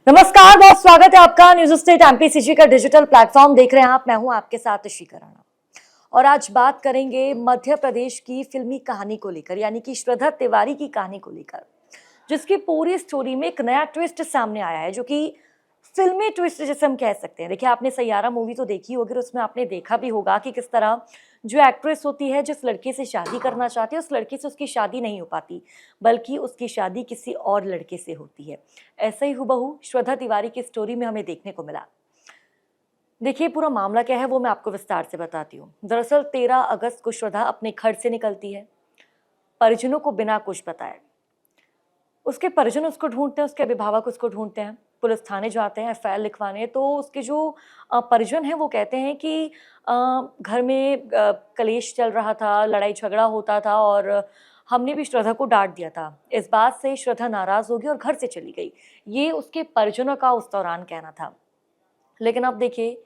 नमस्कार, बहुत स्वागत है आपका न्यूज स्टेट एमपीसीजी का डिजिटल प्लेटफॉर्म देख रहे हैं आप। मैं हूं आपके साथ ऋषिका राणा और आज बात करेंगे मध्य प्रदेश की फिल्मी कहानी को लेकर, यानी कि श्रद्धा तिवारी की कहानी को लेकर, जिसकी पूरी स्टोरी में एक नया ट्विस्ट सामने आया है, जो कि फिल्मी ट्विस्ट जिसे हम कह सकते हैं। देखिए, आपने सैयारा मूवी तो देखी होगी, उसमें आपने देखा भी होगा कि किस तरह जो एक्ट्रेस होती है, जिस लड़के से शादी करना चाहती है, उस लड़के से उसकी शादी नहीं हो पाती, बल्कि उसकी शादी किसी और लड़के से होती है। ऐसा ही हुबहू श्रद्धा तिवारी की स्टोरी में हमें देखने को मिला। देखिए, पूरा मामला क्या है वो मैं आपको विस्तार से बताती हूँ। दरअसल 13 अगस्त को श्रद्धा अपने घर से निकलती है, परिजनों को बिना कुछ बताए। उसके परिजन उसको ढूंढते हैं, उसके अभिभावक उसको ढूंढते हैं, पुलिस थाने जाते हैं एफआईआर लिखवाने। तो उसके जो परिजन हैं वो कहते हैं कि घर में कलेश चल रहा था, लड़ाई झगड़ा होता था और हमने भी श्रद्धा को डांट दिया था। इस बात से श्रद्धा नाराज हो गई और घर से चली गई। ये उसके परिजनों का उस दौरान कहना था। लेकिन अब देखिए,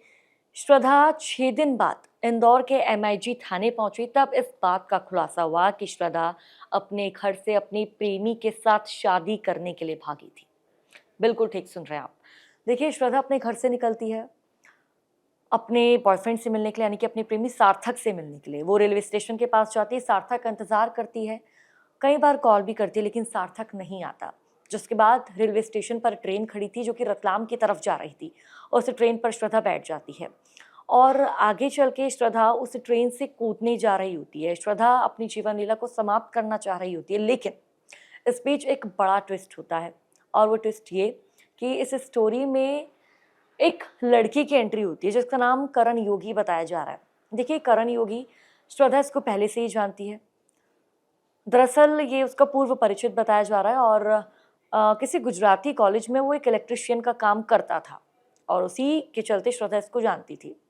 श्रद्धा 6 दिन बाद इंदौर के एमआईजी थाने पहुंची, तब इस बात का खुलासा हुआ कि श्रद्धा अपने घर से अपने प्रेमी के साथ शादी करने के लिए भागी थी। बिल्कुल ठीक सुन रहे हैं आप। देखिए, श्रद्धा अपने घर से निकलती है अपने बॉयफ्रेंड से मिलने के लिए, यानी कि अपने प्रेमी सार्थक से मिलने के लिए। वो रेलवे स्टेशन के पास जाती है, सार्थक का इंतजार करती है, कई बार कॉल भी करती है, लेकिन सार्थक नहीं आता। जिसके बाद रेलवे स्टेशन पर ट्रेन खड़ी थी जो कि रतलाम की तरफ जा रही थी, और उस ट्रेन पर श्रद्धा बैठ जाती है और आगे चल के श्रद्धा उस ट्रेन से कूदने जा रही होती है। श्रद्धा अपनी जीवन लीला को समाप्त करना चाह रही होती है, लेकिन इस बीच एक बड़ा ट्विस्ट होता है। और वो ट्विस्ट ये कि इस स्टोरी में एक लड़की की एंट्री होती है जिसका नाम करण योगी बताया जा रहा है। देखिए, करण योगी, श्रद्धा इसको पहले से ही जानती है। दरअसल ये उसका पूर्व परिचित बताया जा रहा है और किसी गुजराती कॉलेज में वो एक इलेक्ट्रिशियन का काम करता था और उसी के चलते श्रद्धा इसको जानती थी।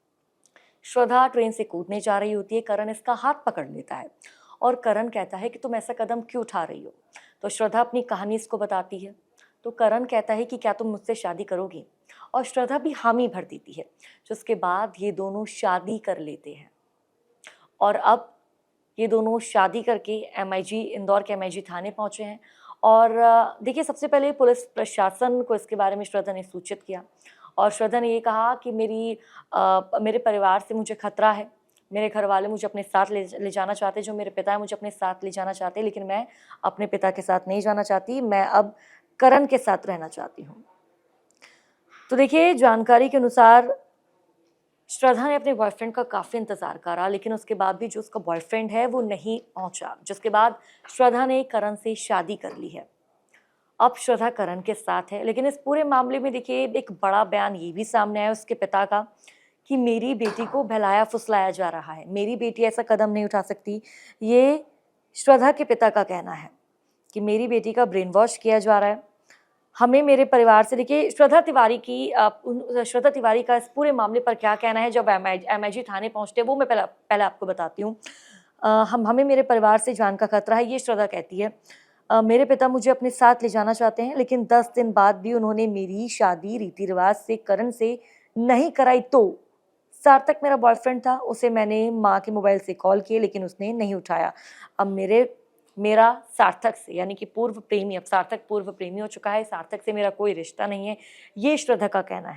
श्रद्धा ट्रेन से कूदने जा रही होती है, करण इसका हाथ पकड़ लेता है और करण कहता है कि तुम ऐसा कदम क्यों उठा रही हो। तो श्रद्धा अपनी कहानी इसको बताती है। तो करण कहता है कि क्या तुम मुझसे शादी करोगी, और श्रद्धा भी हामी भर देती है। जिसके बाद ये दोनों शादी कर लेते हैं और अब ये दोनों शादी करके एमआईजी, इंदौर के एमआईजी थाने पहुंचे हैं। और देखिए, सबसे पहले पुलिस प्रशासन को इसके बारे में श्रद्धा ने सूचित किया और श्रद्धा ने ये कहा कि मेरे परिवार से मुझे खतरा है, मेरे घर वाले मुझे अपने साथ ले जाना चाहते हैं, जो मेरे पिता है मुझे अपने साथ ले जाना चाहते हैं, लेकिन मैं अपने पिता के साथ नहीं जाना चाहती, मैं अब करण के साथ रहना चाहती हूँ। तो देखिए, जानकारी के अनुसार श्रद्धा ने अपने बॉयफ्रेंड का काफ़ी इंतज़ार करा, लेकिन उसके बाद भी जो उसका बॉयफ्रेंड है वो नहीं पहुंचा। जिसके बाद श्रद्धा ने करण से शादी कर ली है। अब श्रद्धा करण के साथ है, लेकिन इस पूरे मामले में देखिए एक बड़ा बयान ये भी सामने आया उसके पिता का कि मेरी बेटी को बहलाया फुसलाया जा रहा है, मेरी बेटी ऐसा कदम नहीं उठा सकती। ये श्रद्धा के पिता का कहना है कि मेरी बेटी का ब्रेन वॉश किया जा रहा है। हमें, मेरे परिवार से, देखिए श्रद्धा तिवारी का इस पूरे मामले पर क्या कहना है जब एमआईजी थाने पहुंचते हैं, वो मैं पहले आपको बताती हूँ। हमें, मेरे परिवार से जान का खतरा है, ये श्रद्धा कहती है। मेरे पिता मुझे अपने साथ ले जाना चाहते हैं, लेकिन 10 दिन बाद भी उन्होंने मेरी शादी रीति रिवाज से करण से नहीं कराई। तो सार्थक मेरा बॉयफ्रेंड था, उसे मैंने माँ के मोबाइल से कॉल किए, लेकिन उसने नहीं उठाया। अब मेरा सार्थक से, यानी कि पूर्व प्रेमी, अब सार्थक पूर्व प्रेमी हो चुका है, सार्थक से मेरा कोई रिश्ता नहीं है, ये श्रद्धा का कहना है।